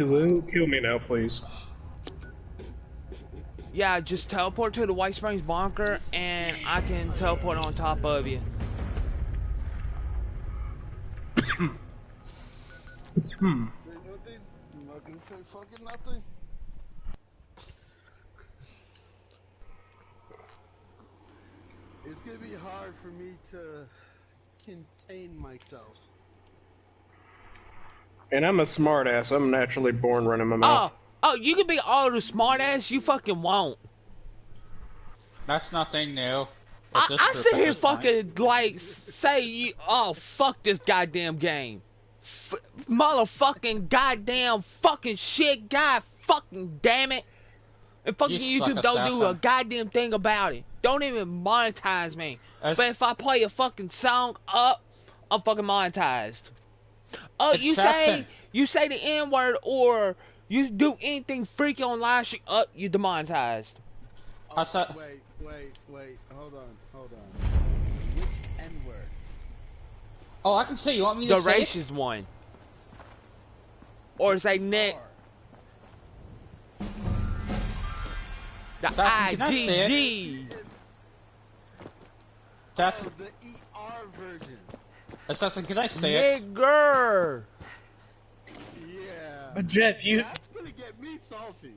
Kill me now, please. Yeah, just teleport to the White Springs bunker, and I can teleport on top of you. Say nothing. I'm not gonna say fucking nothing. It's gonna be hard for me to contain myself. And I'm a smartass. I'm naturally born running my mouth. Oh, you can be all the smartass you fucking want. That's nothing new. I sit here fucking like say, oh fuck this goddamn game, motherfucking goddamn fucking shit guy, fucking damn it, and fucking YouTube don't do a goddamn thing about it. Don't even monetize me. But if I play a fucking song up, I'm fucking monetized. Oh, you say the N word or you do anything freaky on live stream, you demonetized. Oh, wait, hold on. Which N-word? Oh, I can say, you want me to say the racist one. Or say Nick. The IGG. That's the ER version. Assassin, can I say it? Nigger. Yeah. But Jeff, that's gonna get me salty.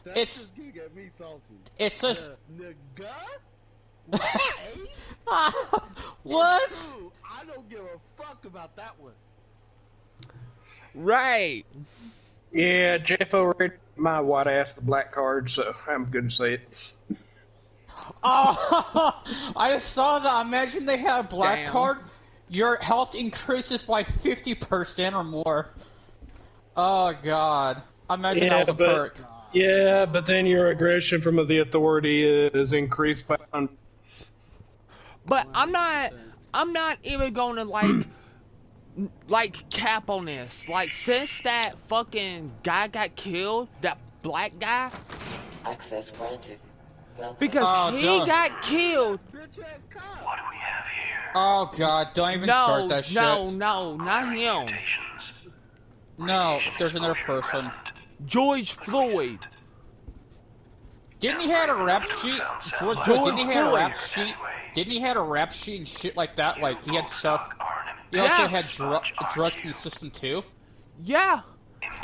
That's just gonna get me salty. It's just nigga. What? I don't give a fuck about that one. Right. Yeah, Jeff already my white ass the black card, so I'm good to say it. Oh, I saw that. Imagine they had a black card. Your health increases by 50% or more. Oh god. Imagine that was a perk. Yeah, but then your aggression from the authority is increased by. But I'm not even gonna like cap on this. Like since that fucking guy got killed, that black guy. Access granted. Because he got killed. What do we have here? Oh god, don't even start that shit. No, not him. No, there's another person. George Floyd. Didn't he have a rap sheet? George Floyd, didn't he have a rap sheet? Didn't he have a rap sheet and shit like that? Like, he had stuff. He also had drugs in the system too? Yeah.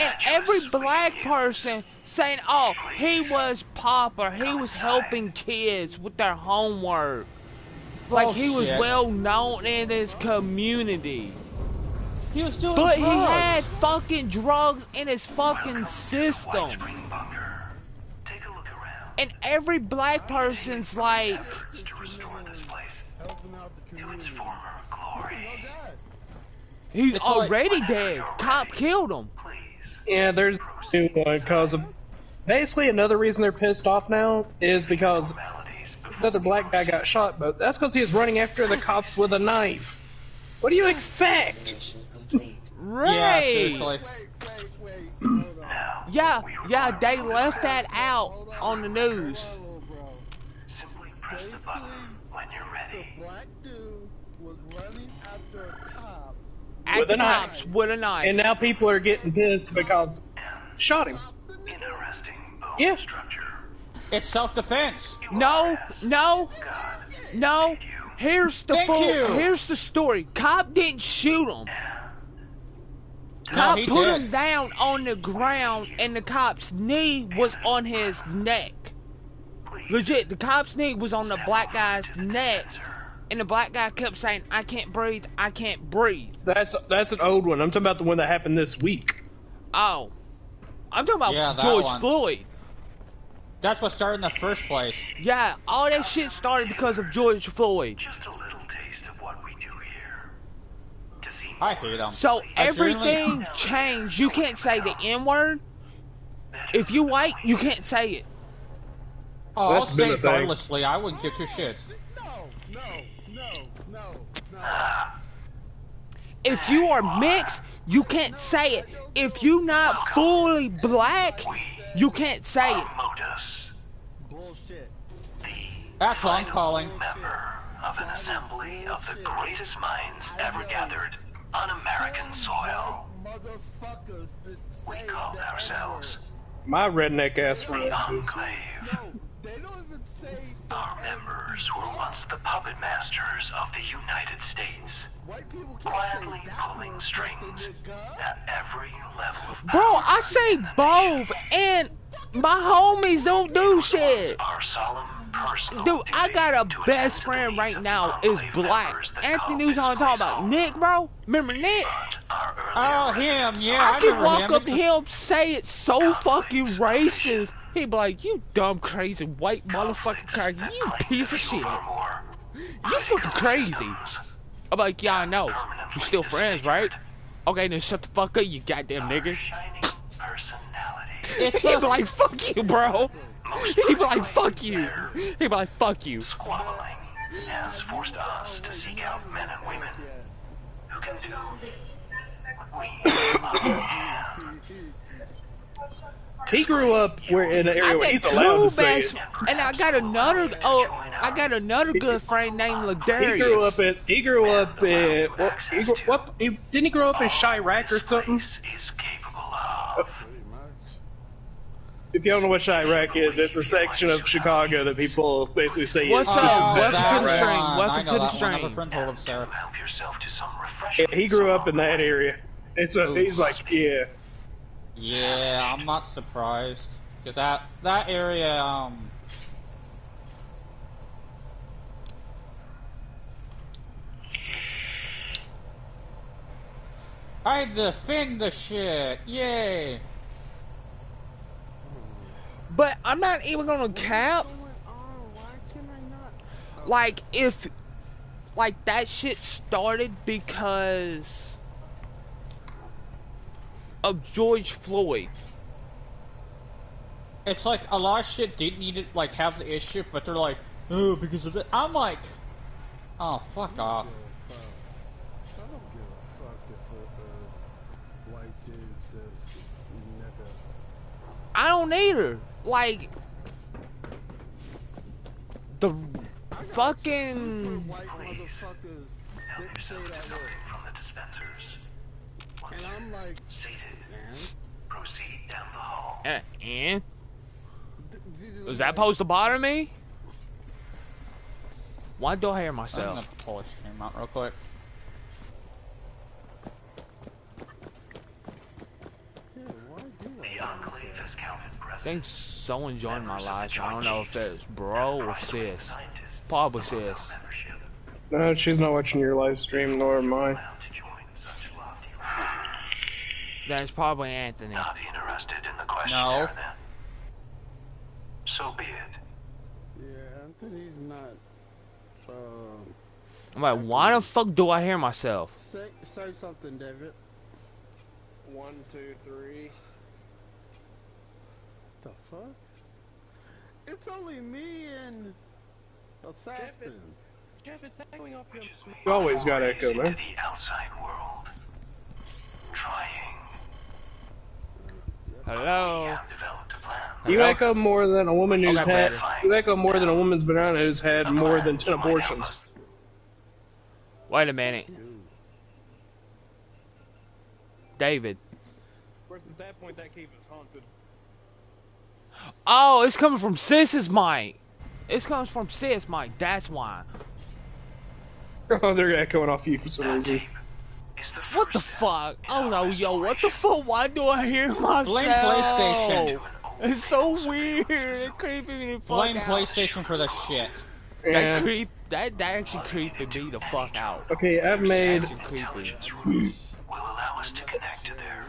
And every black person saying, oh, he was pauper, he was helping kids with their homework. Like, he was well known in his community. He was doing drugs. But he had fucking drugs in his fucking system. And every black person's like... He's already dead. Cop killed him. Yeah, there's a new one because of... Basically, another reason they're pissed off now is because another black guy got shot, but that's because he was running after the cops with a knife. What do you expect? Right. Yeah, seriously. Wait. Yeah, they left that out on the news. Simply press the button when you're ready. The black dude was running after a cop. At the cops with a knife. And now people are getting pissed because shot him. Yeah. It's self-defense. No. Here's the story. Cop didn't shoot him. Cop put him down on the ground, and the cop's knee was on his neck. Legit, the cop's knee was on the black guy's neck, and the black guy kept saying, "I can't breathe, I can't breathe." That's an old one. I'm talking about the one that happened this week. Oh, I'm talking about George Floyd. That's what started in the first place. Yeah, all that shit started because of George Floyd. Just a little taste of what we do here. I hate him. So everything changed. You can't say the N-word. If you white, you can't say it. Oh, I'll say it regardlessly. I wouldn't give two shits. No. If you are mixed, you can't say it. If you not fully black, you can't say it. Bullshit. That's what I'm calling. Member of an assembly of the greatest minds ever gathered on American soil. motherfuckers that say call the ourselves N-word. My redneck ass the friends. Enclave. No, they don't even say the Our members were once the puppet masters of the United States, White people can't quietly say that pulling word, strings but they nigga. at every level of Bro, power. I say both, and my homies don't do shit. Our solemn personal Dude, I duty got a to best attend to the friend needs right of now the is Enclave black. members that Anthony call knows this what I'm talking place about. home. Nick, bro? Remember Nick? Our Oh, earlier him, residents yeah, I I can remember walk him. up to him, say it so fucking racist. He'd be like, you dumb, crazy, white motherfucking crack. You piece of shit. You fucking crazy. I'm like, yeah, I know. We're still friends, right? Okay, then shut the fuck up, you goddamn nigga. shining personality. It's He'd be just, like, fuck you, bro. He'd be like, fuck you. He'd be like, fuck you. Squabbling has forced us to seek out men and women who can do what we can. He grew up where in an area I where got he's allowed to two say best, it. and I got another good friend named Ladarius. He grew up in didn't he grow up in Chirac or something? Is capable of. Pretty much. If you don't know what Chirac is, it's a section of Chicago that people basically say What's is up? best Welcome to the Chirac. stream. I Welcome know to the that one. I have stream. a friend who lives there. Help yourself to some Yeah, refreshment. he grew up in that area. It's a, he's like, yeah. Yeah, I'm not surprised. Because that area, I defend the shit! Yay! But I'm not even gonna cap. What's going on? Why can I not? Like, if, like, that shit started because of George Floyd. It's like a lot of shit didn't need to like have the issue, but they're like, oh, because of it. I'm like, oh, fuck off. I don't give a fuck if a white dude says nigga. I don't either. Like, the fucking. White motherfuckers that say that word. From the dispensers. And I'm like, Seated. Proceed down the hall. And? these Is that supposed to bother me? Why do I hear I'm gonna myself? pull a stream out real quick. The Enclave has counted I presidents. think someone joined my live stream. I don't know if it's bro or sis. Probably sis. No, she's not watching your live stream, nor mine. That's probably Anthony. Not interested in the question No. then. So be it. Yeah, Anthony's not. I'm like, why the fuck do I hear myself? Say something, David. 1, 2, 3. The fuck? It's only me and Assassin. Jeff, it's echoing off your. You always got echo, Into man. the outside world. Trying. Hello? Have developed a plan. You Hello? echo more than a woman who's Okay, had. better. You echo more than a woman's banana who's had more than 10 abortions. Wait a minute. David. Of course, at that point, that cave is haunted. Oh, it's coming from Sis's mic. It's coming from Sis mic. That's why. Oh, they're echoing off you for some reason. Is the What the first fuck? step in Oh no, our yo, what the restoration. fuck? Why do I hear myself? Blame PlayStation. It's so weird. It's creeping me the fuck Blame out. PlayStation for the shit. That actually creeping me the fuck out. Okay, I've made. Actually creepy. Will allow us to connect to their.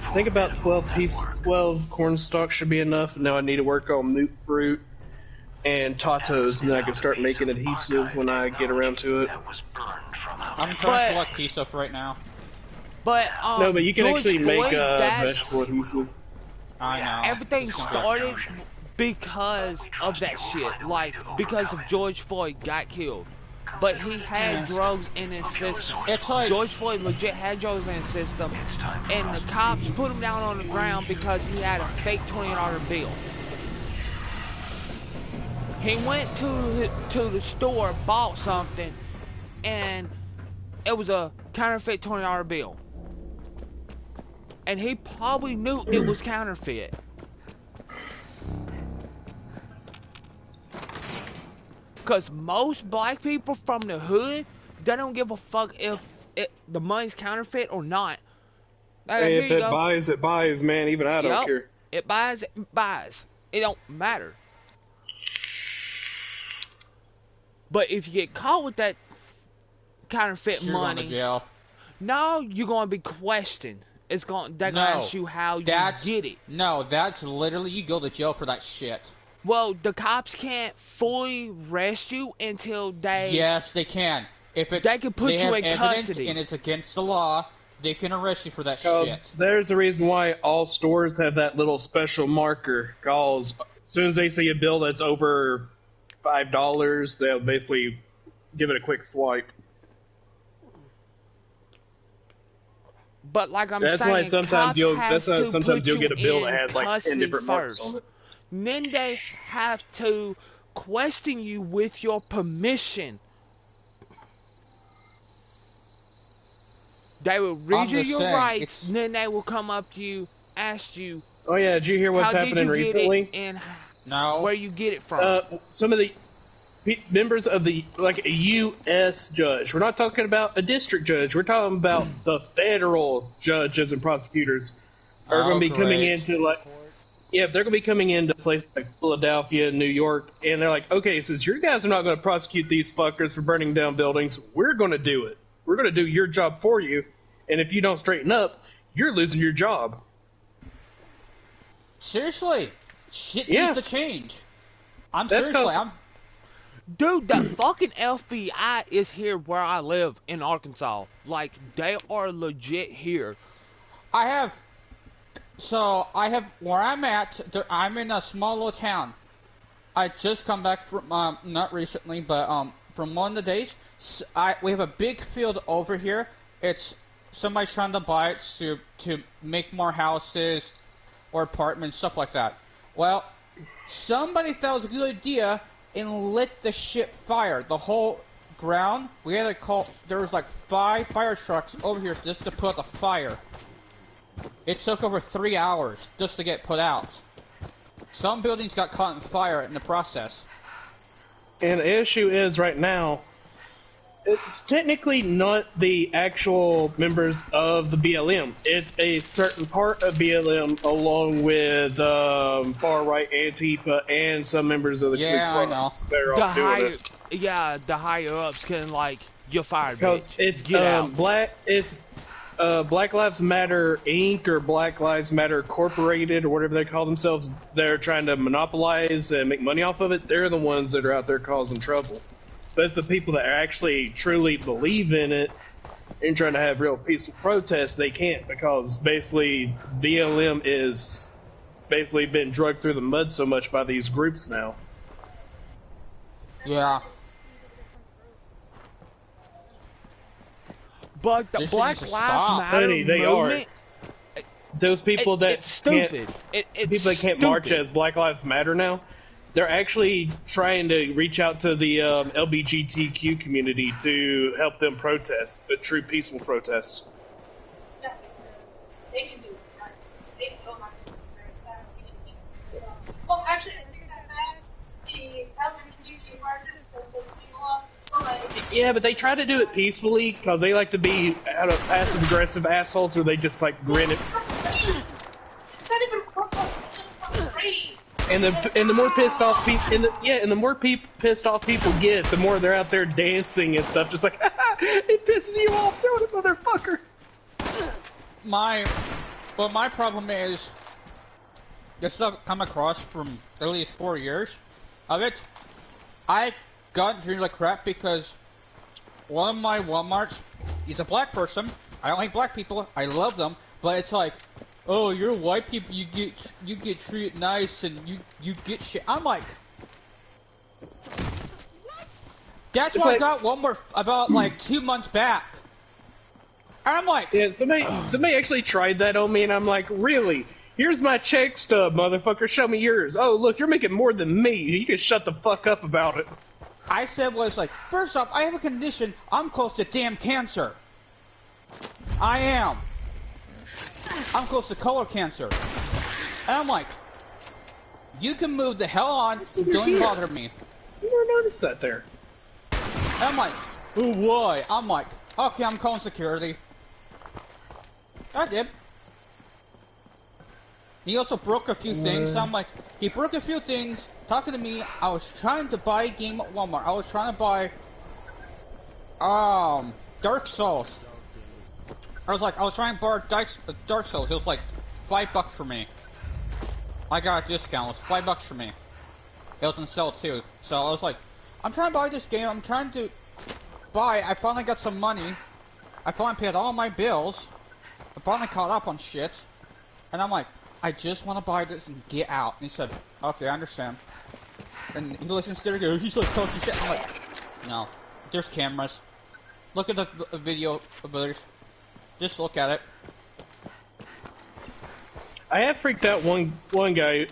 I think about 12 corn stalks should be enough. And now I need to work on moot fruit and tatos, and then I can start making adhesive when I get around to it. That was burned from out. I'm trying to But- collect key stuff right now. But No, but you can George actually make Floyd, that's- vegetable adhesive. I know. Everything It's gonna started because of that shit. Like, because of George Floyd got killed. But he had drugs in his system. It's like- George Floyd legit had drugs in his system, and the cops put him down on the ground because he had a fake $20 bill. He went to the store, bought something, and it was a counterfeit $20 bill. and he probably knew it was counterfeit. Because most black people from the hood, they don't give a fuck if the money's counterfeit or not. Hey, if it buys, it buys, man. Even I don't care. It buys, it buys. It don't matter. But if you get caught with that counterfeit money, going to jail. No, you're going to be questioned. They're going to ask you how you get it. No, that's literally, you go to jail for that shit. Well, the cops can't fully arrest you until they... Yes, they can. If it's, they can put you in custody. And it's against the law, they can arrest you for that shit. There's a reason why all stores have that little special marker. Because as soon as they see a bill that's over $5, they'll basically give it a quick swipe. But like I'm that's saying, why sometimes you'll get a bill that has like 10 different first. marks on it. Then they have to question you with your permission. They will read you your rights, and then they will come up to you, ask you. Oh yeah, did you hear what's happening recently? And no. Where you get it from? Some of the members of the a U.S. judge. We're not talking about a district judge. We're talking about the federal judges and prosecutors are going to be coming into they're going to be coming into places like Philadelphia, New York, and they're like, okay, since you guys are not going to prosecute these fuckers for burning down buildings, we're going to do it. We're going to do your job for you, and if you don't straighten up, you're losing your job. Seriously, shit needs to change. Dude, the fucking FBI is here where I live in Arkansas. Like, they are legit here. Where I'm at, I'm in a small little town. I just come back from, not recently, but, from one of the days. We have a big field over here. It's, somebody's trying to buy it to make more houses or apartments, stuff like that. Well, somebody thought it was a good idea and lit the shit fire. The whole ground, we had to call, there was like 5 fire trucks over here just to put out the fire. It took over 3 hours just to get put out. Some buildings got caught in fire in the process. And the issue is right now, it's technically not the actual members of the BLM. It's a certain part of BLM along with far-right Antifa and some members of the Ku Klux that are all doing it. Yeah, the higher-ups can, like, you're fired, because bitch. It's Black Lives Matter Inc. or Black Lives Matter Corporated or whatever they call themselves. They're trying to monopolize and make money off of it. They're the ones that are out there causing trouble. That's the people that actually truly believe in it and trying to have real peaceful protests. They can't, because basically BLM is basically been drugged through the mud so much by these groups now. Yeah. But the Black Lives Matter movement, those people that it's stupid. People that can't march as Black Lives Matter now, they're actually trying to reach out to the LGBTQ community to help them protest, a true peaceful protest. Yeah, they can do it. They don't have to do it. Well, actually, I think that the LGBTQ marches that those people off. Yeah, but they try to do it peacefully because they like to be out of passive-aggressive assholes, or they just like grin it. It's not even great. And the more pissed off people, and the more pissed off people get, the more they're out there dancing and stuff, just like, it pisses you off, do it, motherfucker. My problem is, this stuff I've come across from at least 4 years of it. I got treated like crap because one of my Walmarts, he's a black person. I don't like black people. I love them, but it's like, oh, you're white people. You get treated nice and you get shit. I'm like, that's what I got Walmart about like 2 months back. I'm like, yeah, somebody actually tried that on me, and I'm like, really? Here's my check stub, motherfucker. Show me yours. Oh, look, you're making more than me. You can shut the fuck up about it. I said was like, first off, I have a condition. I'm close to damn cancer. I am. I'm close to colon cancer. And I'm like, you can move the hell on, don't even bother me. You never noticed that there. And I'm like, oh, why? I'm like, okay, I'm calling security. I did. He also broke a few things. So I'm like, he broke a few things, talking to me. I was trying to buy a game at Walmart. I was trying to buy, Dark Souls. I was trying to buy Dark Souls. It was like $5 for me. I got a discount. It was $5 for me. It was on sale too. So I was like, I'm trying to buy this game. I'm trying to buy. I finally got some money. I finally paid all my bills. I finally caught up on shit. And I'm like, I just want to buy this and get out. And he said, okay, I understand. And he listens to it. He's like talking shit. I'm like, no. There's cameras. Look at the video of others. Just look at it. I have freaked out one black guy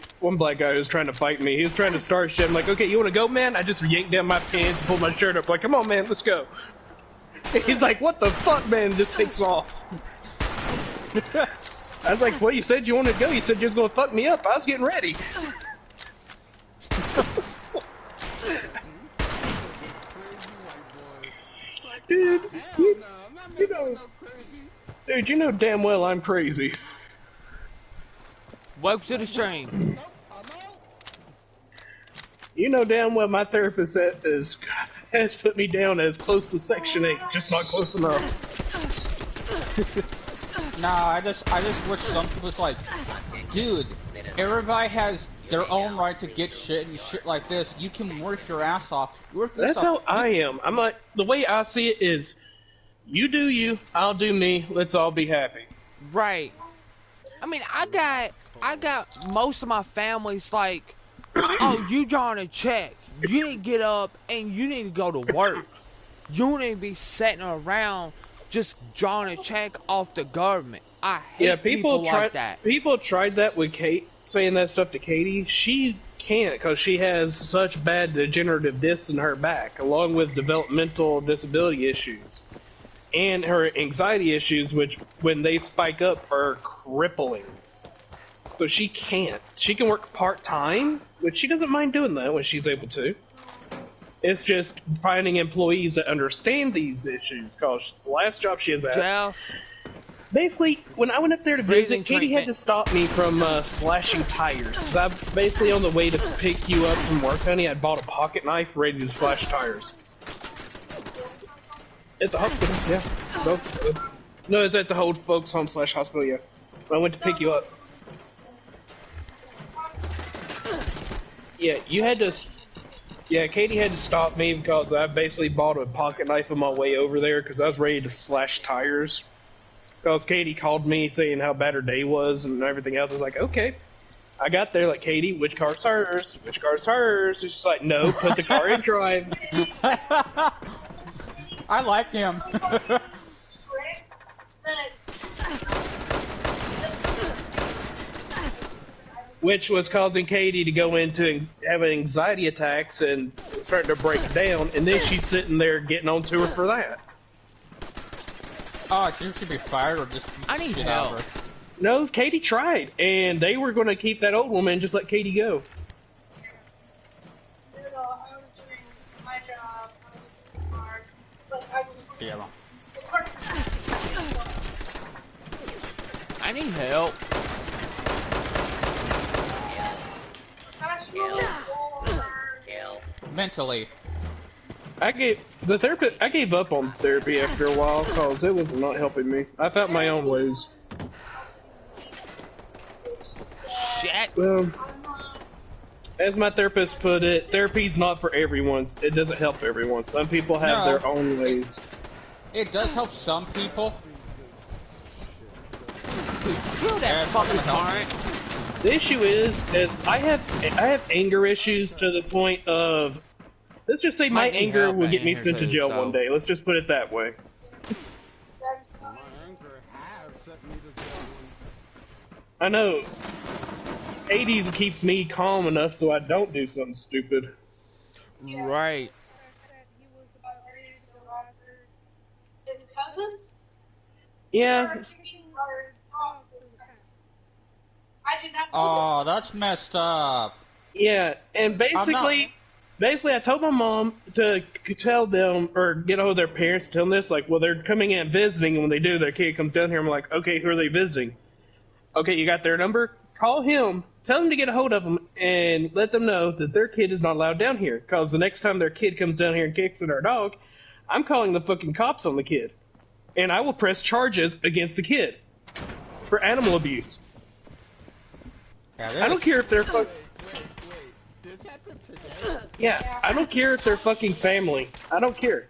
who was trying to fight me. He was trying to start shit. I'm like, okay, you want to go, man? I just yanked down my pants and pulled my shirt up. Like, come on, man, let's go. He's like, what the fuck, man? And just takes off. I was like, well, you said you wanted to go. You said you was going to fuck me up. I was getting ready. Dude, you know, dude, you know damn well I'm crazy. Welcome to the stream. You know damn well my therapist has put me down as close to Section 8, just not close enough. Nah, I just wish some people was like, dude, everybody has their own right to get shit and shit like this. You can work your ass off. That's how I am. I'm like, the way I see it is, you do you, I'll do me, let's all be happy. Right. I mean, I got most of my family's like, oh, you drawing a check. You need to get up and you need to go to work. You need to be sitting around just drawing a check off the government. I hate people like that. People tried that with Kate, saying that stuff to Katie. She can't because she has such bad degenerative discs in her back, along with developmental disability issues. And her anxiety issues, which, when they spike up, are crippling. So she can't. She can work part-time, which she doesn't mind doing that when she's able to. It's just finding employees that understand these issues, because the last job she has at... Jeff. Basically, when I went up there to visit, Katie had to stop me from slashing tires. Because I'm basically on the way to pick you up from work, honey. I bought a pocket knife ready to slash tires. At the hospital, yeah. No, it's at the old folks home / hospital, yeah. I went to pick you up. Yeah, you had to... Yeah, Katie had to stop me because I basically bought a pocket knife on my way over there because I was ready to slash tires. Because Katie called me saying how bad her day was and everything else. I was like, okay. I got there like, Katie, which car's hers? Which car's hers? She's like, no, put the car in drive. I like him. Which was causing Katie to go into having anxiety attacks and starting to break down, and then she's sitting there getting on to her for that. Oh, she should be fired or just I need shit help. out of her. No, Katie tried, and they were going to keep that old woman and just let Katie go. I was doing my job, I was doing hard, but I was Yeah. I need help. Mentally. I gave up on therapy after a while because it was not helping me. I found my own ways. Shit. Well, as my therapist put it, therapy's not for everyone. It doesn't help everyone. Some people have their own ways. It does help some people. Kill that fucking current. The issue is I have anger issues to the point of, let's just say my anger will get me sent to jail one day. Let's just put it that way. My anger has sent me to jail. I know. Hades keeps me calm enough so I don't do something stupid. Right. His cousins? Yeah. did not know Oh, this. that's messed up. Yeah, and basically, I told my mom to tell them or get hold of their parents to tell them this. Like, well, they're coming in visiting, and when they do, their kid comes down here. I'm like, okay, who are they visiting? Okay, you got their number? Call him. Tell them to get a hold of them and let them know that their kid is not allowed down here. Because the next time their kid comes down here and kicks at our dog, I'm calling the fucking cops on the kid. And I will press charges against the kid for animal abuse. I don't care if they're Wait, this happened today? Yeah, I don't care if they're fucking family. I don't care.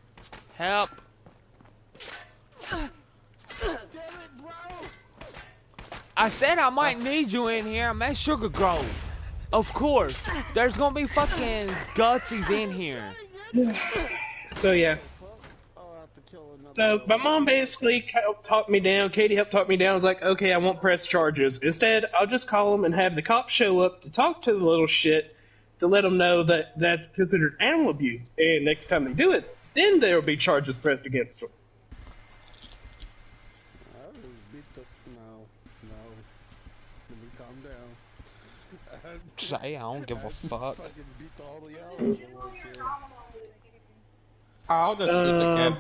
Help. Damn it, bro! I said I might need you in here. I'm at Sugar Grove. Of course. There's gonna be fucking gutsies in here. So yeah. I'll have to kill another So my mom basically helped talk me down. Katie helped talk me down. I was like, okay, I won't press charges. Instead, I'll just call them and have the cops show up to talk to the little shit to let them know that that's considered animal abuse. And next time they do it, then there will be charges pressed against them. I just beat the... No. Let me calm down. Say I don't give a fuck. Fucking beat all the Is hours. it legitimately or nominally? I'll just shoot the kid.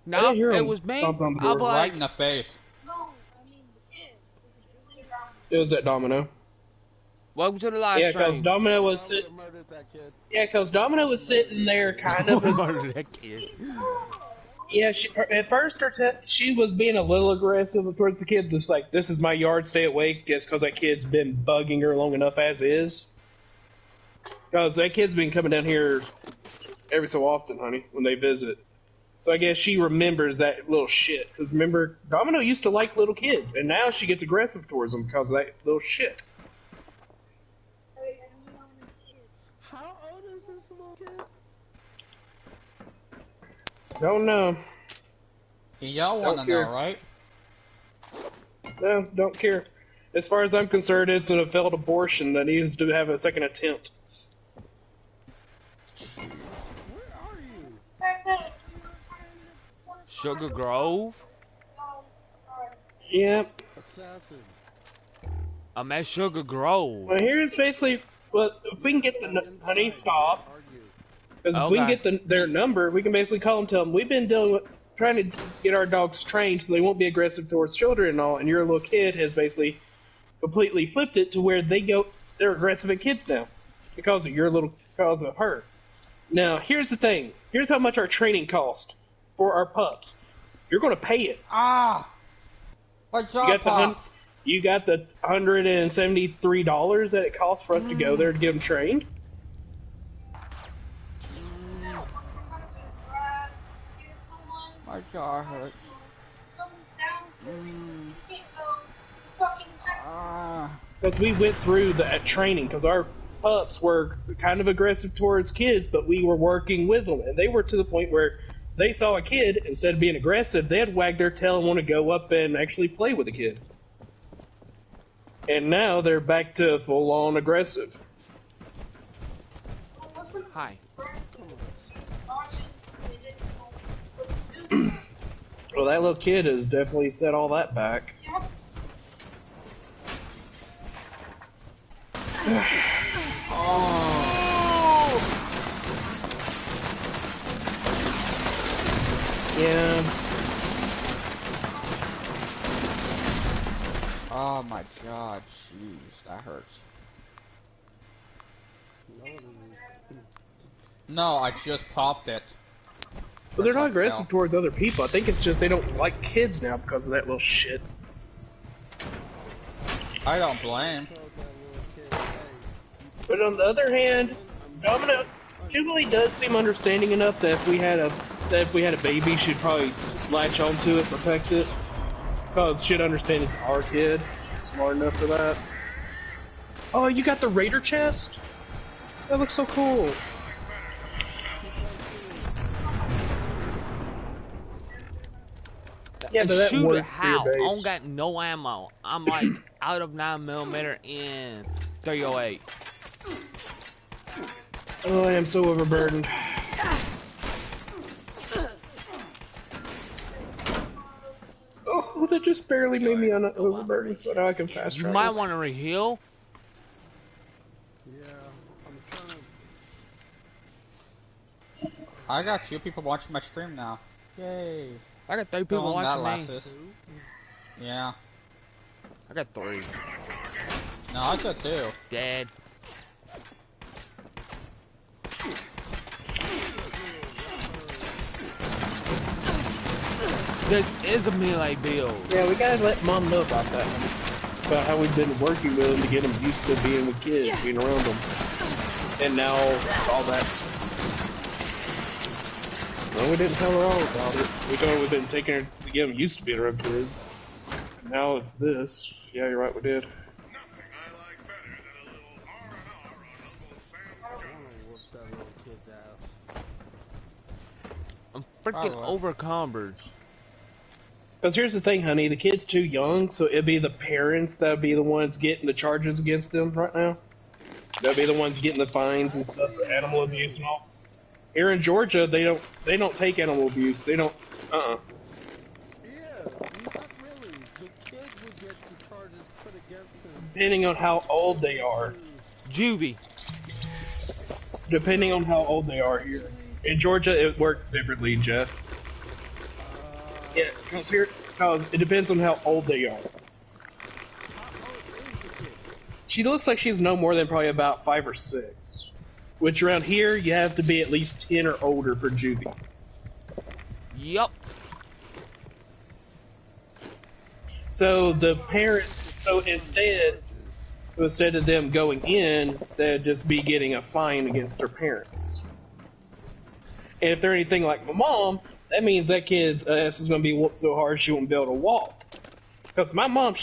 No, I didn't hear it him was me. stomp on the I'm door. like, Right in the face. No, I mean, it is really or nominally? It was at Domino. welcome to the live Yeah, because stream. Domino was I sitting. would've murdered that kid. Yeah, because Domino was sitting there, kind of. Murder that kid. Yeah, at first she was being a little aggressive towards the kid. Just like, this is my yard, stay awake, just because that kid's been bugging her long enough as is. Because that kid's been coming down here every so often, honey, when they visit. So I guess she remembers that little shit. Because remember, Domino used to like little kids, and now she gets aggressive towards them because of that little shit. How old is this little kid? Don't know. Y'all want to Don't know, care. right? No, don't care. As far as I'm concerned, it's a failed abortion that needs to have a second attempt. Where are you? Sugar Grove. Yeah. Assassin. I'm at Sugar Grove. Well, here's basically, well, if we can get the honey, stop. Argue. Because if we can Okay. get their number, we can basically call them, tell them we've been trying to get our dogs trained so they won't be aggressive towards children and all. And your little kid has basically completely flipped it to where they're aggressive at kids now because of because of her. Now, here's the thing. Here's how much our training cost for our pups. You're going to pay it. Ah! My jaw popped. You got the $173 that it costs for us to go there to get them trained. My jaw hurts. Ah. Because we went through that training, because our pups were kind of aggressive towards kids, but we were working with them, and they were to the point where they saw a kid, instead of being aggressive, they'd wag their tail and want to go up and actually play with the kid. And now they're back to full-on aggressive. Hi. Well, that little kid has definitely set all that back. Yeah. Oh my god, jeez, that hurts. No, I just popped it. But they're not That's like aggressive hell. towards other people. I think it's just they don't like kids now because of that little shit. I don't blame. Told that little kid, hey, But on the other hand, Domino Jubilee does seem understanding enough that if we had a baby, she'd probably latch onto it, protect it, because she'd understand it's our kid. She's smart enough for that. Oh, you got the Raider chest? That looks so cool. Yeah, but that Shoot it works for your how? I base. don't got no ammo. I'm like out of 9mm and 308. Oh, I am so overburdened. Oh, that just just barely made me on an overburden, so now I can fast You travel. might want to reheal. Yeah, I'm trying to. I got 2 people watching my stream now. Yay. I got 3 people How long that watching me. lasts. Yeah. I got 3. No, I got 2. Dead. This is a melee build. Yeah, we gotta let Mom know about that. About how we've been working with him to get him used to being with kids, being around them. And now, all that's... No, we didn't tell her all about it. We thought we've been taking her to get him used to being around kids. Now it's this. Yeah, you're right, we did. Whoop that little kid's ass. I'm freaking overcumbered. Because here's the thing, honey, the kid's too young, so it'd be the parents that would be the ones getting the charges against them right now. They'll be the ones getting the fines and stuff for animal abuse and all. Here in Georgia, they don't take animal abuse. They don't. Yeah, not really. The kids would get the charges put against them. Depending on how old they are. Juvie. Depending on how old they are here. In Georgia, it works differently, Jeff. Yeah, because it depends on how old they are. She looks like she's no more than probably about 5 or 6. Which around here, you have to be at least 10 or older for juvie. Yup. So the parents, instead of them going in, they'd just be getting a fine against their parents. And if they're anything like my mom, that means that kid's ass is going to be whooped so hard she won't be able to walk. Because my mom,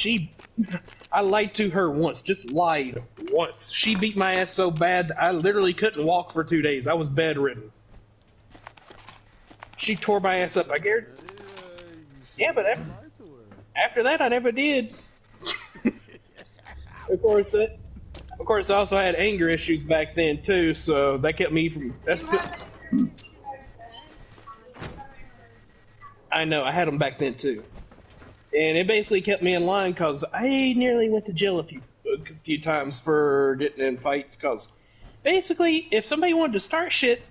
I lied to her once, just lied once. She beat my ass so bad I literally couldn't walk for 2 days. I was bedridden. She tore my ass up. I guarantee. Yeah, but after that, I never did. Of course, I also had anger issues back then too, so that kept me from. I know, I had them back then too. And it basically kept me in line because I nearly went to jail a few times for getting in fights. Because basically, if somebody wanted to start shit,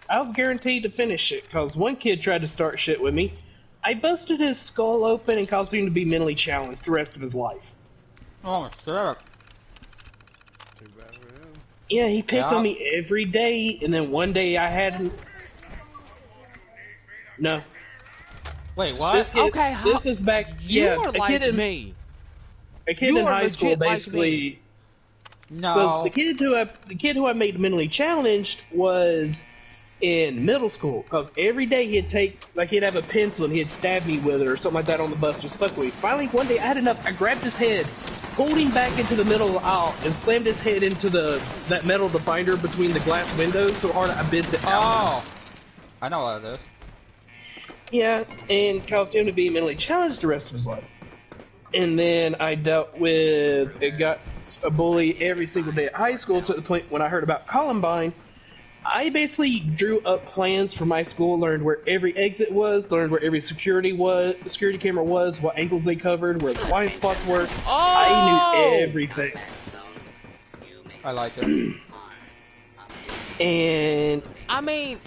I was guaranteed to finish it. Because one kid tried to start shit with me. I busted his skull open and caused him to be mentally challenged the rest of his life. Oh, shit. Too bad for him. Yeah, he picked on me every day, and then one day I had him. No. Wait, what? This was back. You Yeah, are a like kid in me. A kid You in are high school legit like basically. me. No. So the kid who I made mentally challenged was in middle school because every day he'd have a pencil and he'd stab me with it or something like that on the bus, just fuck with me. Finally, one day I had enough. I grabbed his head, pulled him back into the middle of the aisle, and slammed his head into that metal divider between the glass windows so hard I bent it out. Oh, I know what it is. Yeah, and caused him to be mentally challenged the rest of his life. And then I dealt with a bully every single day at high school to the point when I heard about Columbine, I basically drew up plans for my school, learned where every exit was, learned where every security camera was, what angles they covered, where the blind spots were. Oh! I knew everything. I like it. And I mean,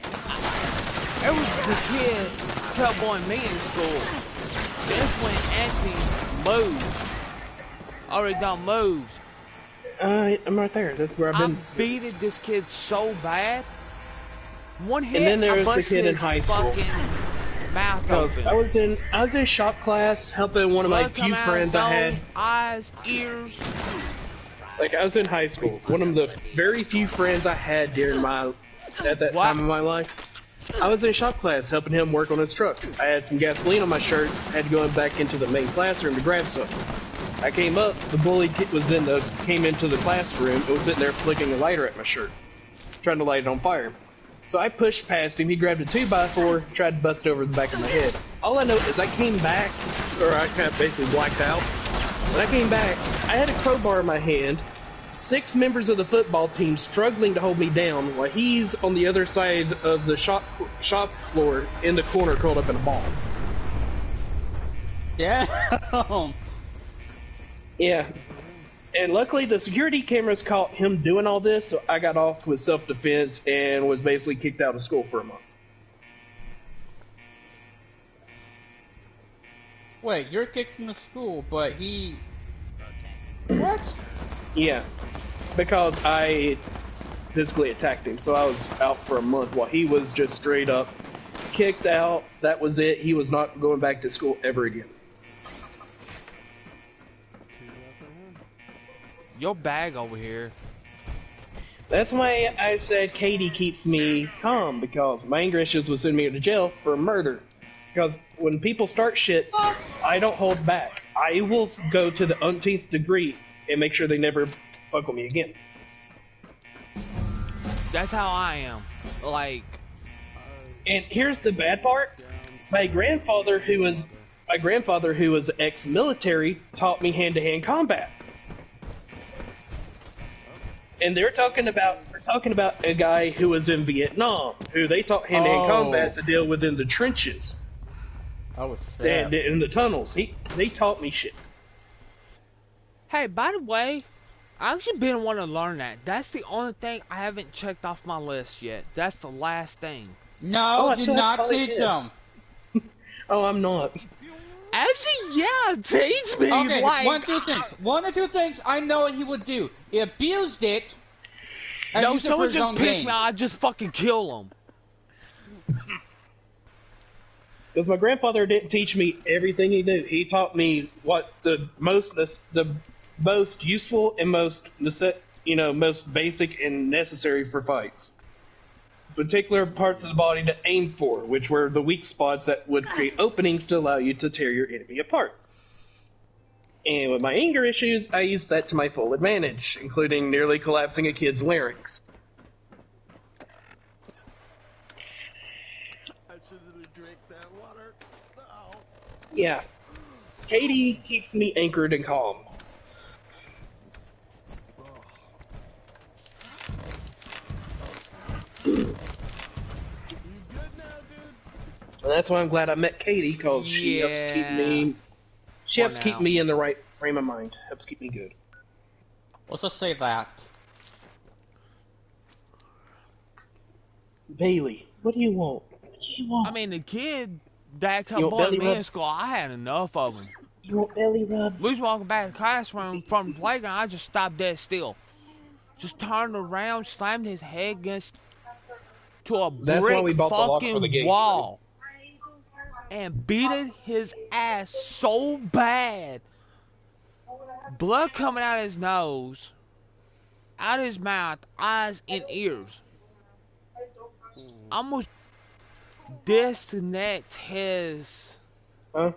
it was the kid cowboy me in school. That's when Anthony moves. Already done moves. I'm right there. That's where I've been. I beated this kid so bad. One hit, And then there I was the busted kid in his high school. fucking mouth Because open. I was in shop class helping one of my Blood come few out friends his I had. nose, eyes, ears. Like, I was in high school. One of the very few friends I had at that What? time of my life. I was in shop class helping him work on his truck. I had some gasoline on my shirt, had to go back into the main classroom to grab something. I came up, the bully came into the classroom, and was sitting there flicking a lighter at my shirt, trying to light it on fire. So I pushed past him, he grabbed a 2x4, tried to bust it over the back of my head. All I know is I came back, or I kind of basically blacked out. When I came back, I had a crowbar in my hand, 6 members of the football team struggling to hold me down, while he's on the other side of the shop floor in the corner curled up in a ball. Damn. Yeah. And luckily, the security cameras caught him doing all this, so I got off with self-defense and was basically kicked out of school for a month. Wait, you're kicked from the school, but he... What? Yeah. Because I physically attacked him, so I was out for a month while he was just straight up kicked out. That was it. He was not going back to school ever again. Your bag over here. That's why I said Katie keeps me calm, because my anger issues will send me to jail for murder. Because when people start shit, I don't hold back. I will go to the umpteenth degree and make sure they never fuck with me again. That's how I am. Like... And here's the bad part. My grandfather, who was ex-military, taught me hand-to-hand combat. And we're talking about a guy who was in Vietnam, who they taught hand-to-hand combat to deal with in the trenches. I was And in the tunnels. They taught me shit. Hey, by the way, I actually been wanting to learn that. That's the only thing I haven't checked off my list yet. That's the last thing. No, do not teach him. Oh, I'm not. Actually, yeah, teach me. Okay, like, one or two things I know what he would do. He abused it. And no, used it for someone his just own pissed gain. me. I'd just fucking kill him. Because my grandfather didn't teach me everything he knew. He taught me what the most useful and most basic and necessary for fights. Particular parts of the body to aim for, which were the weak spots that would create openings to allow you to tear your enemy apart. And with my anger issues, I used that to my full advantage, including nearly collapsing a kid's larynx. I shouldn't have drank that water. No. Yeah. Katie keeps me anchored and calm. And that's why I'm glad I met Katie, because she helps keep me. She helps keep me in the right frame of mind. Helps keep me good. Let's just say that. Bailey, what do you want? What do you want? I mean, the kid that kept You want bullying belly me in rubs? school, I had enough of him. You want belly rub? We was walking back to the classroom from the playground. I just stopped dead still. Just turned around, slammed his head against to a That's why we brick bought the lock for the fucking gate. wall. And beating his ass so bad. Blood coming out of his nose, out of his mouth, eyes, and ears. Almost disconnect his Huh?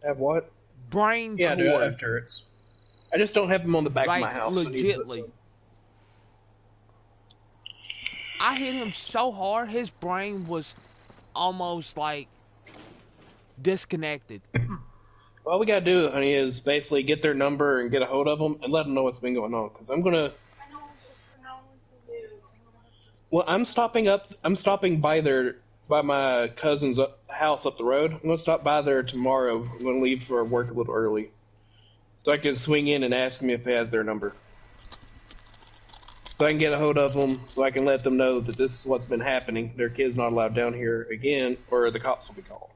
Have what? brain Yeah, dude, I cord. have turrets. I just don't have them on the back of my house. so I need to put Legitly. some. I hit him so hard, his brain was almost like disconnected. All we gotta do, honey, is basically get their number and get a hold of them and let them know what's been going on. Because I'm gonna. Well, I'm stopping by my cousin's house up the road. I'm gonna stop by there tomorrow. I'm gonna leave for work a little early, so I can swing in and ask him if he has their number, so I can get a hold of them, so I can let them know that this is what's been happening. Their kid's not allowed down here again, or the cops will be called.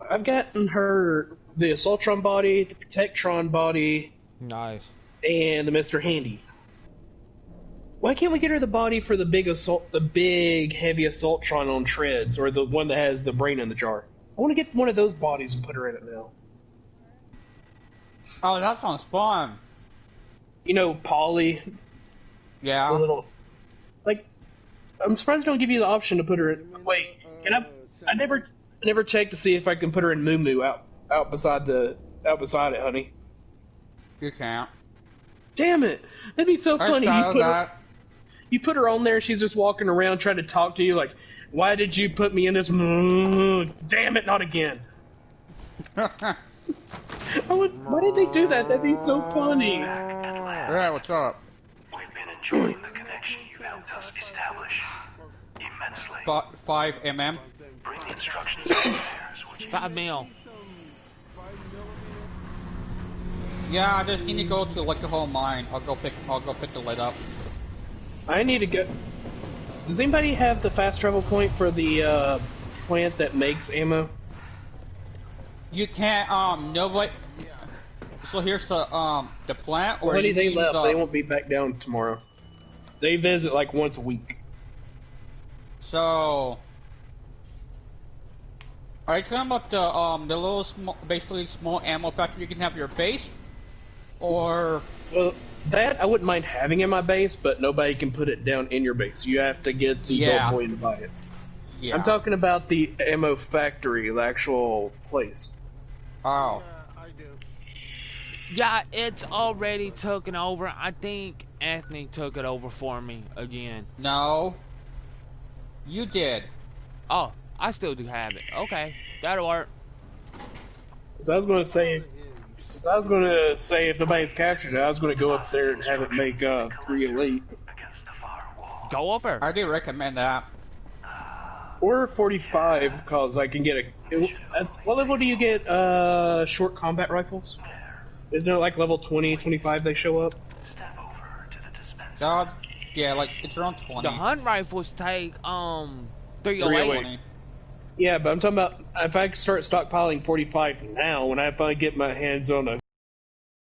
I've gotten her the Assaultron body, the Protectron body, Nice. and the Mr. Handy. Why can't we get her the body for the big heavy Assaultron on treads, or the one that has the brain in the jar? I want to get one of those bodies and put her in it now. Oh, that sounds fun. You know, Polly, Yeah. the little, like, I'm surprised they don't give you the option to put her in. Wait, can I? I never checked to see if I can put her in Moo Moo out beside it, honey. You can't. Damn it! That'd be so funny. That. You put her on there, she's just walking around trying to talk to you like, why did you put me in this mood? Damn it, not again. Why did they do that? That'd be so funny. Yeah, what's up? enjoying the connection you've helped us establish immensely. 5 mm. Bring the instructions upstairs, would you? 5 mil. Yeah, I just need to go to like the whole mine. I'll go pick the lid up. I need to go. Does anybody have the fast travel point for the plant that makes ammo? You can't. Nobody. So here's the plant. Or Already you they mean left. the- They won't be back down tomorrow. They visit like once a week. So. Are you talking about the little basically small ammo factory you can have your base, or? Well, that I wouldn't mind having in my base, but nobody can put it down in your base. You have to get the gold coin to buy it. Yeah. I'm talking about the ammo factory, the actual place. Oh. I do. Yeah, it's already taken over. I think Anthony took it over for me again. No. You did. Oh, I still do have it. Okay, that'll work. So I was going to say, if nobody's captured it, I was going to go up there and have it make 3 elite Against the far wall. Go up there. I do recommend that. or 45, because I can get at what level do you get short combat rifles? Is there like level 20, 25 they show up? Step over to the dispenser. Yeah, like it's around 20. The hunt rifles take 308. 308. Yeah, but I'm talking about if I start stockpiling 45 now, when I finally get my hands on a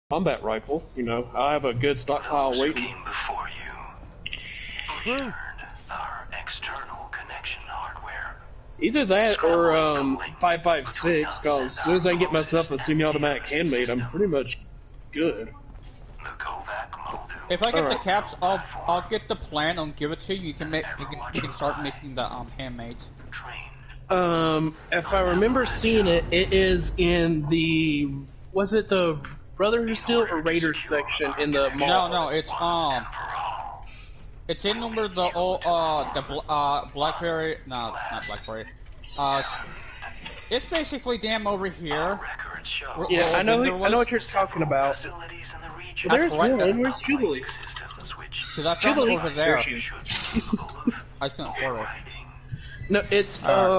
combat rifle, you know, I'll have a good stockpile Those who waiting. came before you returned our external connection hardware. Either that or 556, because as soon as I get myself a semi-automatic handmade, I'm pretty much good. The Kovac Moldu. If I get the Alright. caps, I'll get the plan and give it to you. You can you can start making the handmaids. Train. If I remember seeing it, it is in the, was it the Brotherhood Steel or Raiders section in the mall? No, it's in number the old Blackberry. No, not Blackberry. It's basically damn over here. Records show Yeah, I know Vendor what you're talking about. facilities in the region. There's right there. Villain, where's Jubilee? Systems which Cause I found it Jubilee, over there. she is. I just couldn't afford it. No, it's, not,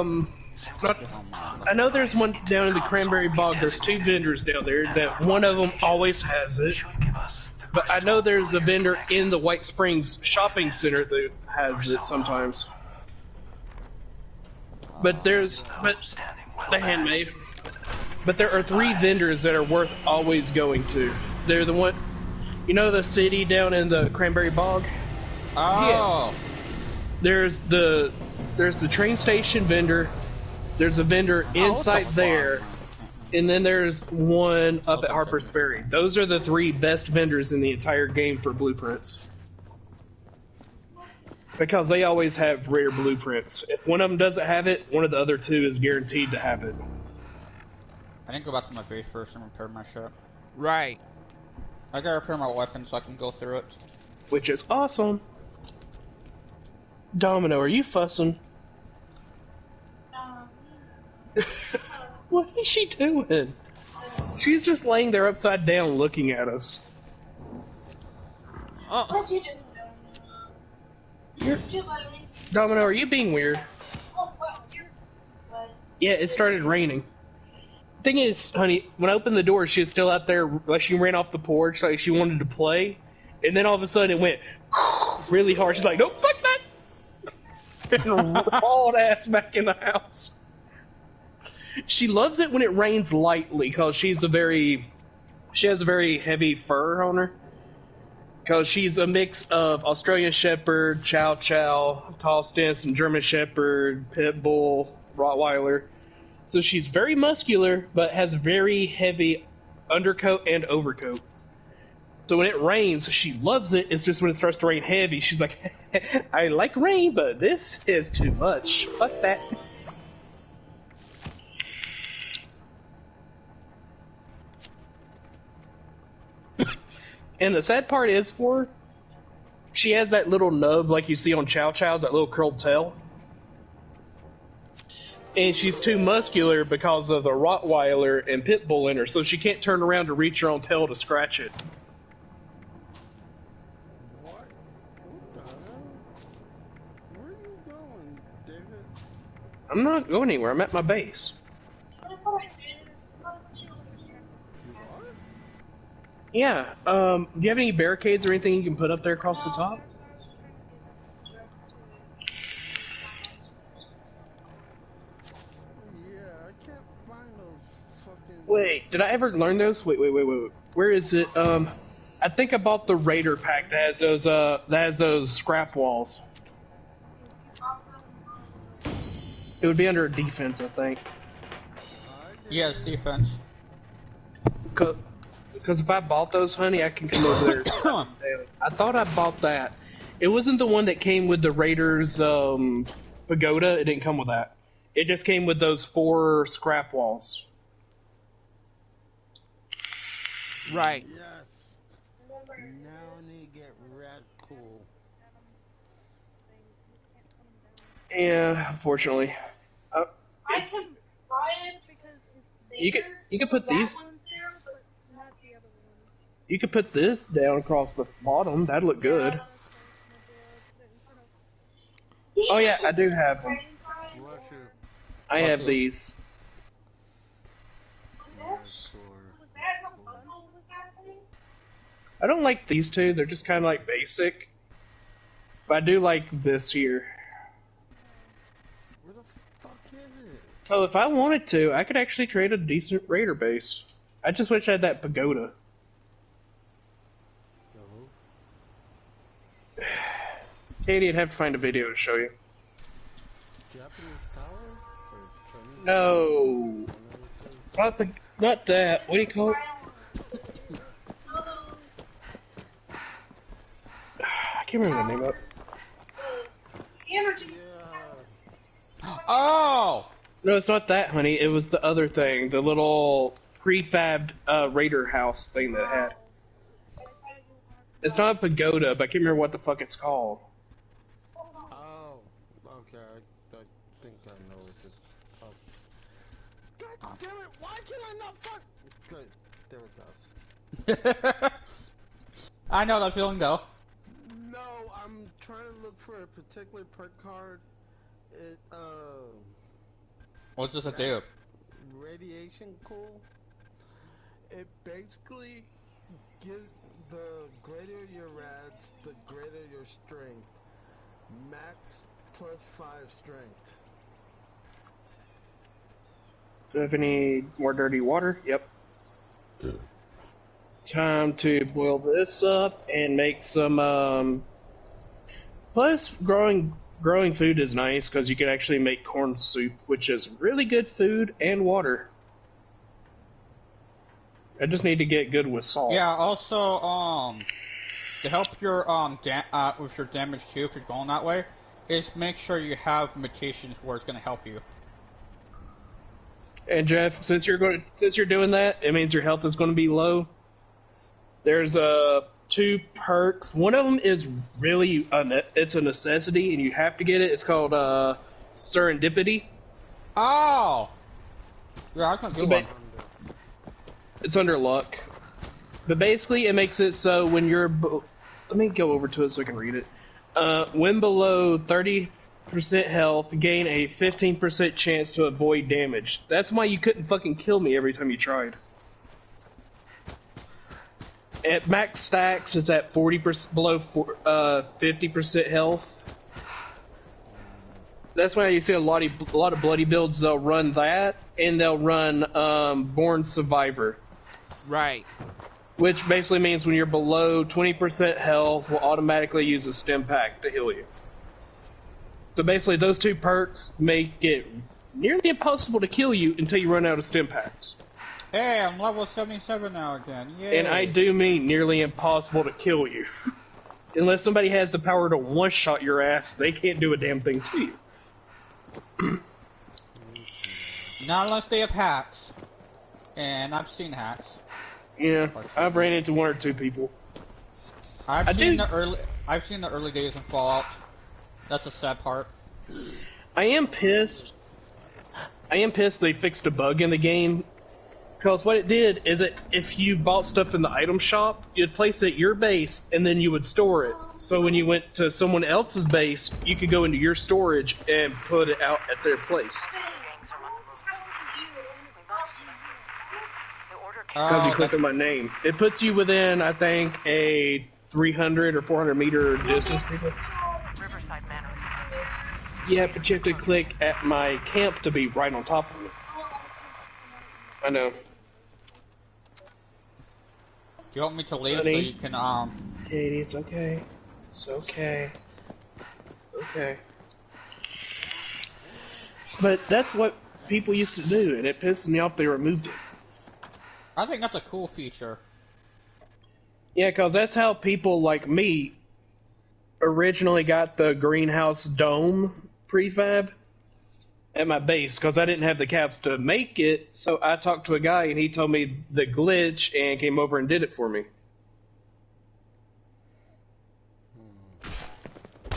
I know there's one down in the Cranberry Bog. There's 2 vendors down there. That one of them always has it. give us the But I know there's a vendor in the White Springs shopping center that has it sometimes. But the handmade. But there are 3 vendors that are worth always going to. They're the one, you know, the city down in the Cranberry Bog. Oh. There's the train station vendor. There's a vendor inside there. And then there's one up at Harper's Ferry. Those are the 3 best vendors in the entire game for blueprints. Because they always have rare blueprints. If one of them doesn't have it, one of the other 2 is guaranteed to have it. I didn't go back to my base first and repair my ship. Right. I gotta repair my weapon so I can go through it. Which is awesome. Domino, are you fussing? What is she doing? She's just laying there upside down looking at us. What you doing? You're, Jubilee. Domino, are you being weird? Oh, well, you're. But Yeah, it started raining. Thing is, honey, when I opened the door, she was still out there, like she ran off the porch, like she wanted to play, and then all of a sudden it went really hard. She's like, "No, fuck that!" and hauled ass back in the house. She loves it when it rains lightly, because she has a very heavy fur on her. Because she's a mix of Australian Shepherd, Chow Chow, tall stance, and German Shepherd, Pit Bull, Rottweiler. So she's very muscular, but has very heavy undercoat and overcoat. So when it rains, she loves it. It's just when it starts to rain heavy, she's like, I like rain, but this is too much. Fuck that. And the sad part is for her, she has that little nub like you see on Chow Chows, that little curled tail. And she's too muscular because of the Rottweiler and Pit Bull in her, so she can't turn around to reach her own tail to scratch it. I'm not going anywhere. I'm at my base. Yeah. Do you have any barricades or anything you can put up there across the top? Yeah, I can't find those fucking... Wait, did I ever learn those? Wait. Where is it? I think I bought the Raider pack that has those scrap walls. It would be under defense, I think. Yes, defense. Because if I bought those, honey, I can come over there. I thought I bought that. It wasn't the one that came with the Raiders pagoda. It didn't come with that. It just came with those 4 scrap walls. Right. Yes. Now I need to get red cool. Yeah, unfortunately. I can buy it because it's there. You could put That these. one's there, but not the other one. You could put this down across the bottom. That'd look good. Oh yeah, I do have them. Bless you. I have these. Was that a bundle with that thing? I don't like these two. They're just kind of like basic. But I do like this here. Where the fuck is it? So if I wanted to, I could actually create a decent raider base. I just wish I had that pagoda. No. Katie, I'd have to find a video to show you. Japanese tower? Or Chinese? No, not that. What do you call it? I can't remember the name of it. Energy. Oh! No, it's not that, honey. It was the other thing, the little prefabbed raider house thing that it had. It's not a pagoda, but I can't remember what the fuck it's called. Oh, okay. I think I know what it's called. God damn it! Why can I not fuck? Good. There it goes. I know that feeling though. No, I'm trying to look for a particular perk card. It What's this to do? radiation cool. It basically gives the greater your rads, the greater your strength. Max plus 5 strength. Do I have any more dirty water? Yep. Time to boil this up and make some, plus growing food is nice because you can actually make corn soup, which is really good food and water. I just need to get good with salt. Yeah, also, to help your, with your damage too, if you're going that way, is make sure you have mutations where it's gonna help you. And Jeff, since you're doing that, it means your health is going to be low. There's 2 perks. One of them is really it's a necessity, and you have to get it. It's called Serendipity. Oh! Yeah, I can do one. It's under luck, but basically it makes it so when you're. Let me go over to it so I can read it. When below 30% health, gain a 15% chance to avoid damage. That's why you couldn't fucking kill me every time you tried. At max stacks, it's at 40% below 50% health. That's why you see a lot of bloody builds. They'll run that, and they'll run Born Survivor. Right. Which basically means when you're below 20% health, will automatically use a stim pack to heal you. So basically, those 2 perks make it nearly impossible to kill you until you run out of stim packs. Hey, I'm level 77 now again. Yay. And I do mean nearly impossible to kill you. Unless somebody has the power to one-shot your ass, they can't do a damn thing to you. Not unless they have hacks. And I've seen hacks. Yeah, I've ran into 1 or 2 people. I've seen the early days in Fallout. That's a sad part. I am pissed they fixed a bug in the game. Because what it did is that if you bought stuff in the item shop, you'd place it at your base, and then you would store it. So when you went to someone else's base, you could go into your storage and put it out at their place. Because you click on my name. It puts you within, I think, a 300 or 400 meter distance. Yeah, but you have to click at my camp to be right on top of me. I know. Do you want me to leave Honey, so you can, Katie, it's okay. It's okay. Okay. But that's what people used to do, and it pisses me off they removed it. I think that's a cool feature. Yeah, because that's how people like me originally got the greenhouse dome prefab at my base, because I didn't have the caps to make it, so I talked to a guy and he told me the glitch and came over and did it for me.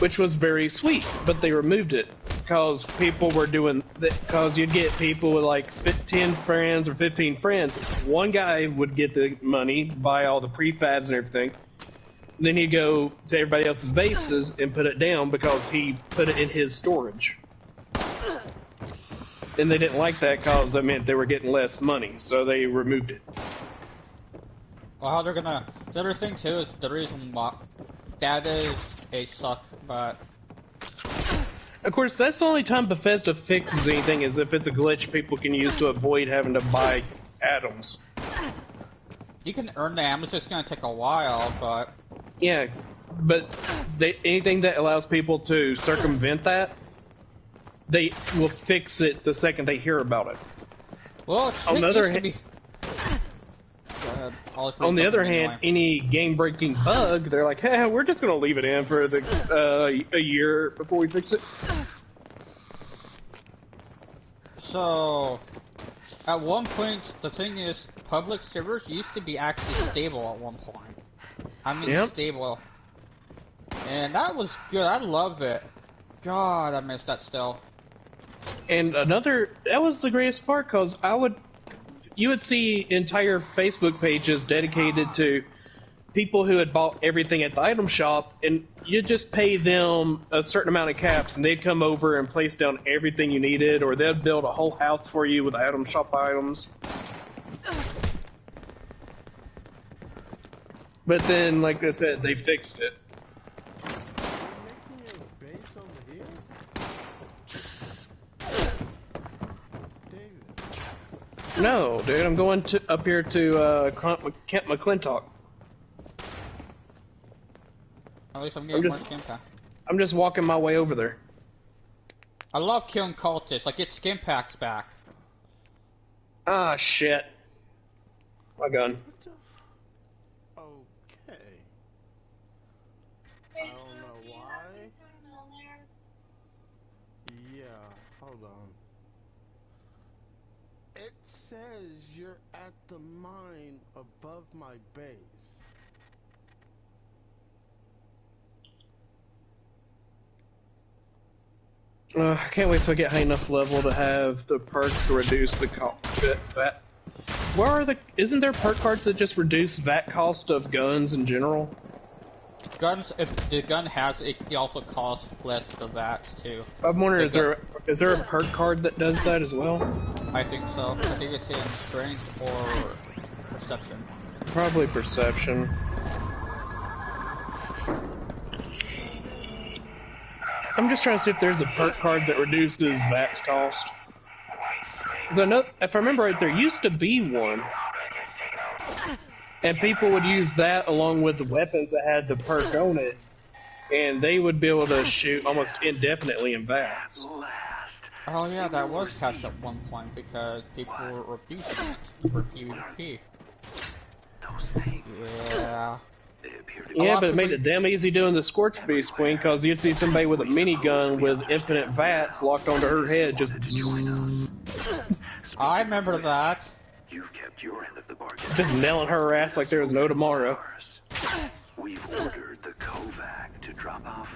Which was very sweet, but they removed it because people were doing that, because you'd get people with like 10 friends or 15 friends. One guy would get the money, buy all the prefabs and everything. Then he'd go to everybody else's bases and put it down because he put it in his storage. And they didn't like that because that meant they were getting less money, so they removed it. Well, how they're gonna... The other thing, too, is the reason why... That is a suck, but... Of course, that's the only time Bethesda fixes anything, is if it's a glitch people can use to avoid having to buy atoms. You can earn them, it's just gonna take a while, but... Yeah, but anything that allows people to circumvent that, they will fix it the second they hear about it. Well, on the other hand, on the other hand, any game-breaking bug, they're like, "Hey, we're just gonna leave it in for the a year before we fix it." So, at one point, the thing is, public servers used to be actually stable at one point. I mean, stable. And that was good, I love it. God, I miss that still. And that was the greatest part, because you would see entire Facebook pages dedicated to people who had bought everything at the item shop, and you'd just pay them a certain amount of caps, and they'd come over and place down everything you needed, or they'd build a whole house for you with item shop items. But then, like I said, they fixed it. No, dude, I'm going up here to Camp McClintock. At least I'm getting more Skimpak. I'm just walking my way over there. I love killing cultists. Like, get Skimpaks back. Ah, shit. My gun. Okay. I don't know why. Yeah, hold on. It says you're at the mine above my base. I can't wait till I get high enough level to have the perks to reduce the VAT. Isn't there perk cards that just reduce VAT cost of guns in general? Guns, if the gun has it, also costs less the VAT too. I'm wondering, is there a perk card that does that as well? I think so. I think it's in strength or perception. Probably perception. I'm just trying to see if there's a perk card that reduces VAT's cost. Because I know, if I remember right, there used to be one. And people would use that along with the weapons that had the perk on it. And they would be able to shoot almost indefinitely in VATs. Oh yeah, that was patched at one point because people were abusing it for PvP. Yeah. Yeah, but it made it damn easy doing the Scorch Beast Queen, because you'd see somebody with a minigun with infinite VATs locked onto her head, just... I remember that. You've kept your end of the bargain. Just nailing her ass like there was no tomorrow. We've ordered the Kovac to drop off.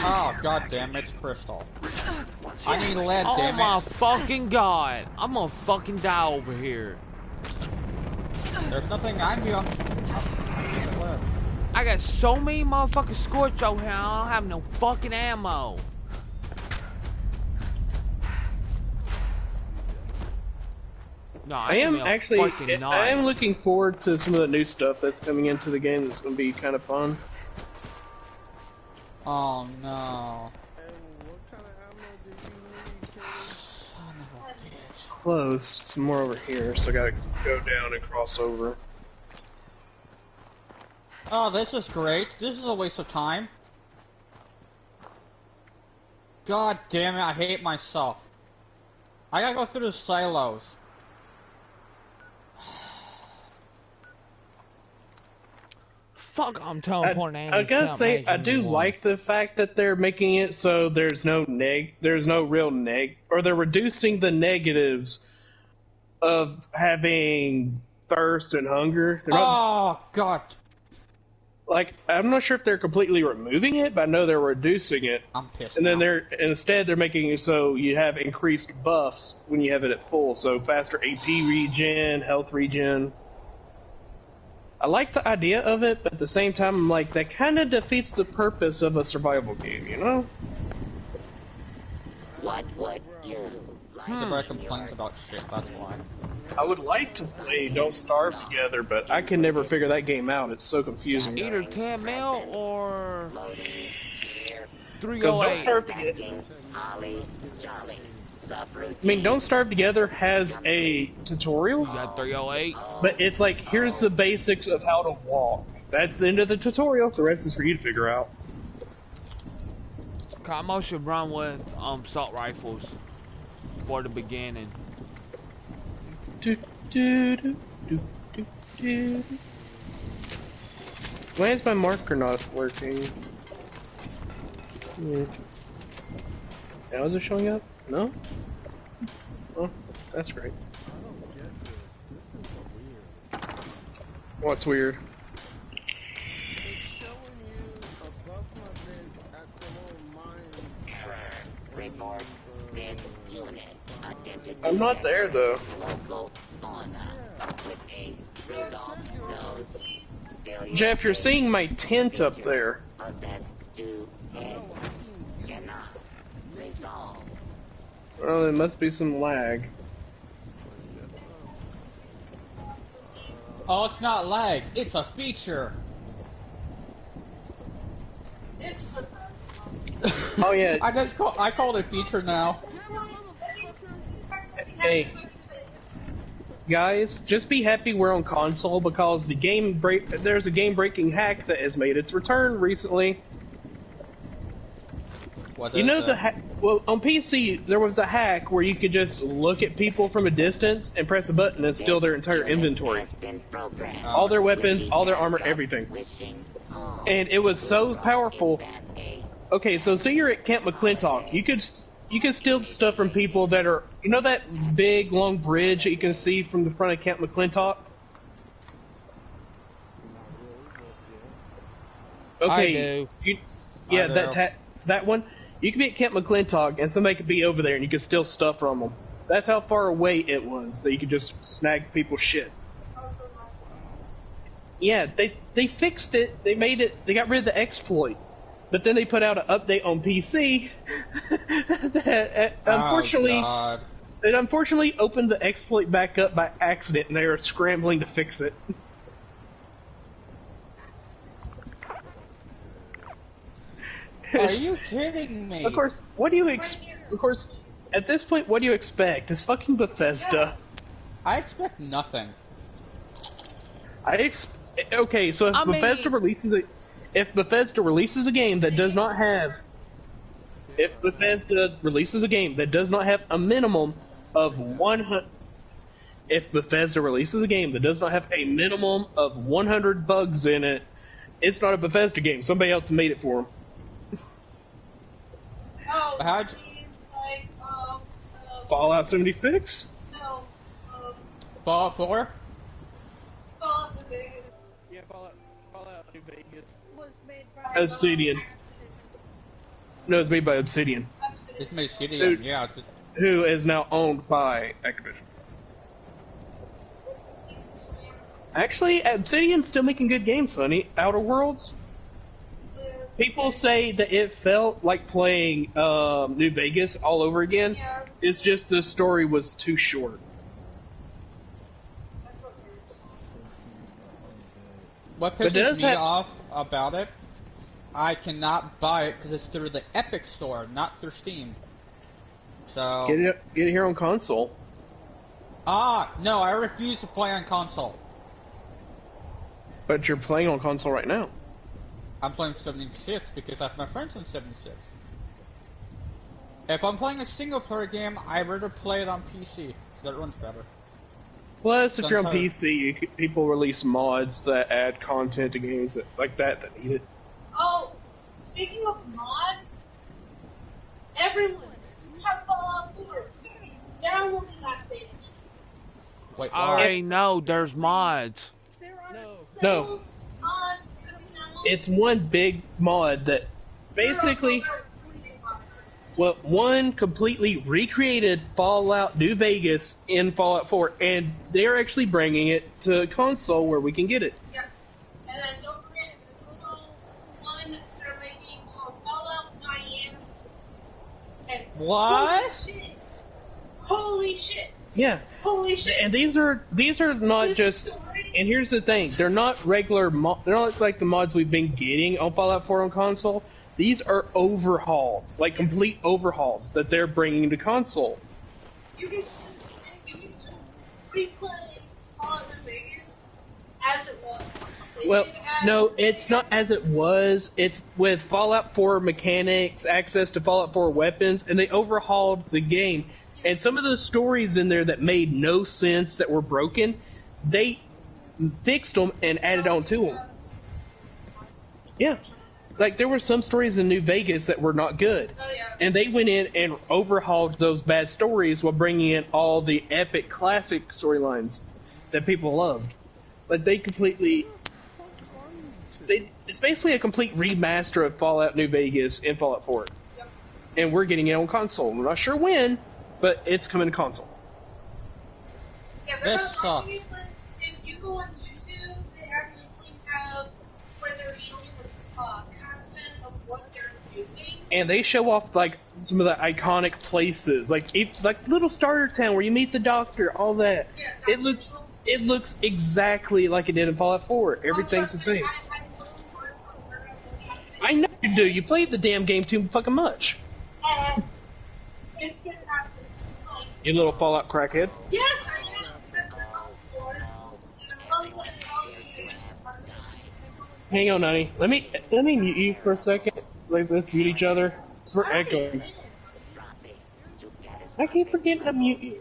Oh, god damn it, it's Crystal. I need lead, damn it. Oh my fucking god. I'm gonna fucking die over here. There's nothing I can do on the lead. I got so many motherfucking scorch over here, I don't have no fucking ammo. No, I am looking forward to some of the new stuff that's coming into the game that's going to be kind of fun. Oh no. And what kind of ammo do you need? Close. Some more over here, so I gotta go down and cross over. Oh, this is great. This is a waste of time. God damn it, I hate myself. I gotta go through the silos. Fuck, I'm teleporting. I gotta say, I do like the fact that they're making it so there's no real or they're reducing the negatives of having thirst and hunger. They're not, Oh god. like, I'm not sure if they're completely removing it, but I know they're reducing it. I'm pissed. And then now. they're making it so you have increased buffs when you have it at full, so faster AP regen, health regen. I like the idea of it, but at the same time, I'm like, that kind of defeats the purpose of a survival game, you know? What would you like? Everybody complains about shit, that's why. I would like to play Don't Starve Together, but I can never figure that game out. It's so confusing. Either 10 mil or Because Don't 308. Starve Together. Holly, Jolly, I mean, Don't Starve Together has a tutorial, You got 308. but it's like, here's the basics of how to walk. That's the end of the tutorial. The rest is for you to figure out. Kamo should run with assault rifles for the beginning. Do, do, do, do, do, do. Why is my marker not working? Now is it showing up? No? Oh, that's great. I don't get this. This is weird. What's weird? It's showing you above my base at the little mine. report this unit attempted I'm not there though. local fauna with a Rudolph nose. Billion Jeff, you're seeing my tent up there. possess 2 heads. Cannot resolve. Well, there must be some lag. Oh, it's not lag, it's a feature. It's pathetic. Oh yeah, I called it feature now. Hey. Guys, just be happy we're on console because there's a game-breaking hack that has made its return recently. What You is know it? the hack? Well, on PC there was a hack where you could just look at people from a distance and press a button and steal their entire inventory, Has been programmed. all their weapons, all their armor, everything. Wishing all And it was so powerful. that a Okay, so say you're at Camp McClintock, you could steal stuff from people that are, you know that big long bridge that you can see from the front of Camp McClintock? Okay, I do. yeah, I know. that one. You could be at Camp McClintock and somebody could be over there and you could steal stuff from them. That's how far away it was that you could just snag people's shit. Yeah, they fixed it. They made it. They got rid of the exploit. But then they put out an update on PC that unfortunately, Oh, God. it unfortunately opened the exploit back up by accident, and they are scrambling to fix it. Are you kidding me? Of course, what do you Of course, at this point, what do you expect? It's fucking Bethesda. I expect nothing. Okay, so if I mean- Bethesda releases a game that does not have a minimum of 100 if Bethesda releases a game that does not have a minimum of 100 bugs in it, it's not a Bethesda game. Somebody else made it for them. Oh, How'd- like, Fallout 76? no, Fallout 4? Fallout New Vegas Yeah, Fallout New Vegas. was made by Obsidian. No, it's made by Obsidian, Obsidian. It's made shitty, Dude. yeah. It's just, who is now owned by Activision. Actually, Obsidian's still making good games, honey. Outer Worlds. People say that it felt like playing New Vegas all over again. Yeah. It's just the story was too short. That's what they're saying. What But it does pisses me have- off about it, I cannot buy it because it's through the Epic Store, not through Steam. So... Get it here on console. No, I refuse to play on console. But you're playing on console right now. I'm playing 76 because I have my friends on 76. If I'm playing a single player game, I'd rather play it on PC, so that runs better. Plus, if you're on Sometimes- PC, people release mods that add content to games like that need it. Oh, speaking of mods, everyone, you have Fallout 4. Downloading that bitch. Wait, I why? already know there's mods. There are No. several mods coming out. It's one big mod that basically, well, one completely recreated Fallout New Vegas in Fallout 4, and they're actually bringing it to console where we can get it. Yes. And then don't forget, there's also one they're making called Fallout Miami. And What? Holy shit! Yeah, Holy shit! and these are not This just. story- And here's the thing: they're not regular. They're not like the mods we've been getting on Fallout 4 on console. These are overhauls, like complete overhauls that they're bringing to console. You can replay Fallout New Vegas as it was. They Well, did add- no, it's not as it was. It's with Fallout 4 mechanics, access to Fallout 4 weapons, and they overhauled the game. And some of the stories in there that made no sense, that were broken, they fixed them and added on to them. Yeah. Like, there were some stories in New Vegas that were not good. Oh, yeah. And they went in and overhauled those bad stories while bringing in all the epic classic storylines that people loved. Like, they completely... It's basically a complete remaster of Fallout New Vegas in Fallout 4. Yep. And we're getting it on console. We're not sure when, but it's coming to console. Yeah, they're This not watching it, but if you go on YouTube, they actually have where they're showing the content of what they're doing. And they show off, like, some of the iconic places. Like Little Starter Town where you meet the Doctor, all that. Yeah, It looks exactly like it did in Fallout 4. Everything's the same. I know you do. You played the damn game too fucking much. And it's fantastic. Like, You little Fallout crackhead. yes, I am. That's what I'm for. And I love what all the biggest part of it. Hang on, honey. Let me mute you for a second. Like, let's mute each other. So we're echoing. I keep forgetting to mute you.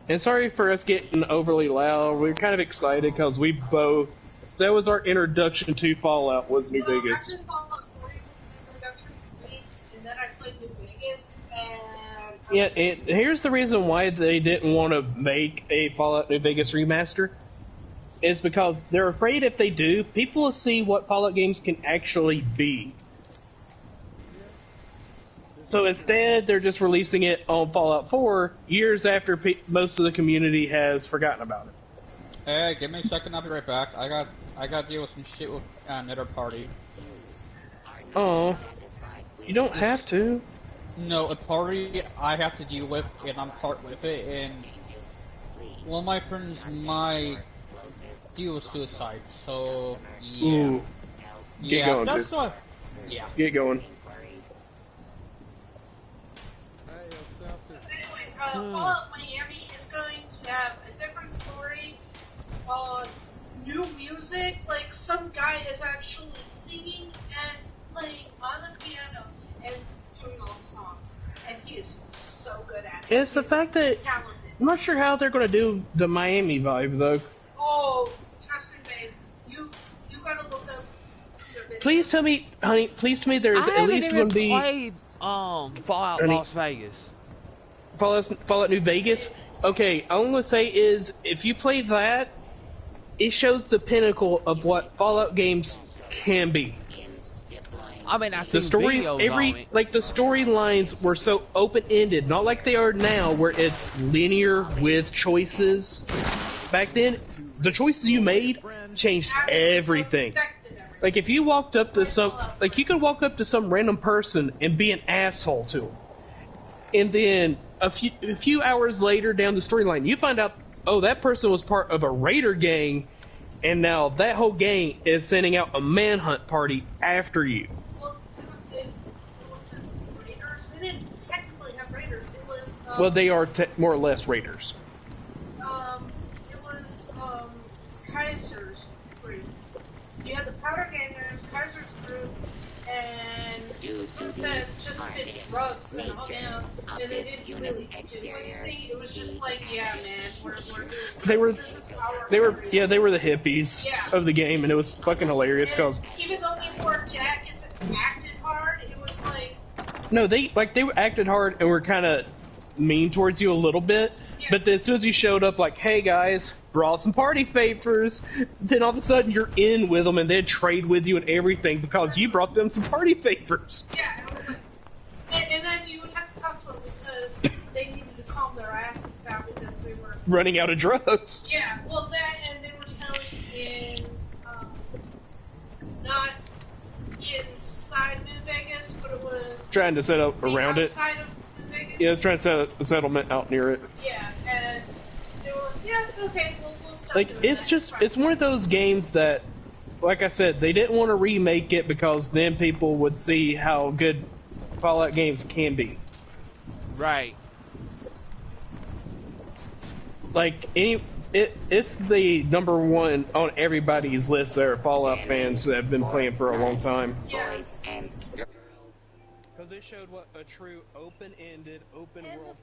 And sorry for us getting overly loud. We're kind of excited because we both... That was our introduction to Fallout, was New Vegas. Actually, Fallout 4 was an introduction to me, and then I played New Vegas, and... Yeah, and here's the reason why they didn't want to make a Fallout New Vegas remaster. Is because they're afraid if they do, people will see what Fallout games can actually be. So instead, they're just releasing it on Fallout 4 years after most of the community has forgotten about it. Hey, give me a second, I'll be right back. I got to deal with some shit with another party. Oh, you don't have to. No, a party I have to deal with, and I'm part with it, and one of my friends might deal with suicide, so yeah. Ooh, get Yeah, going, that's dude. what. Yeah. Get going. Anyway, Fallout Miami is going to have a different story, new music, like some guy is actually singing and playing on the piano and doing all the songs, and he is so good at it. It's the fact that Talented. I'm not sure how they're going to do the Miami vibe, though. Oh, trust me, babe, you gotta look up some of their videos. Please tell me, honey, please tell me there's I at haven't least even going to be played Fallout Ernie. Las Vegas. Fallout New Vegas. Okay, all I'm going to say is, if you play that, it shows the pinnacle of what Fallout games can be. I mean, I seen The story, videos on it. the storylines were so open-ended, not like they are now, where it's linear with choices. Back then, the choices you made changed everything. Like if you walked up to you could walk up to some random person and be an asshole to them, and then a few hours later down the storyline, you find out, oh, that person was part of a raider gang, and now that whole gang is sending out a manhunt party after you. Well, it wasn't raiders. They didn't technically have raiders. It was. Well, they are more or less raiders. It was Kaiser's group. You had the Powder Gangers, Kaiser's group, and group that just did drugs and hung out, and they didn't really do anything. It was just like, yeah, man, we're doing this is our area. They were the hippies of the game, and it was fucking hilarious because even though they wore jackets and acted hard, it was like no, they acted hard and were kind of mean towards you a little bit. But then as soon as you showed up, like, hey guys, brought some party favors, then all of a sudden you're in with them and they'd trade with you and everything because you brought them some party favors. Yeah, and I was like, and then you would have to talk to them because they needed to calm their asses down because they were running out of drugs. Yeah, well, that and they were selling in not inside New Vegas, but it was Trying to set up around it. outside of New Vegas. Yeah, it's trying to set up a settlement out near it. Yeah, and they were like, yeah, okay, we'll stop Like, doing it's that. just, fine. it's one of those games that, like I said, they didn't want to remake it because then people would see how good Fallout games can be. Right. Like, it's the number one on everybody's list there, Fallout fans that have been playing for a long time. Yes. and girls. Because it showed what a true open-ended, open-world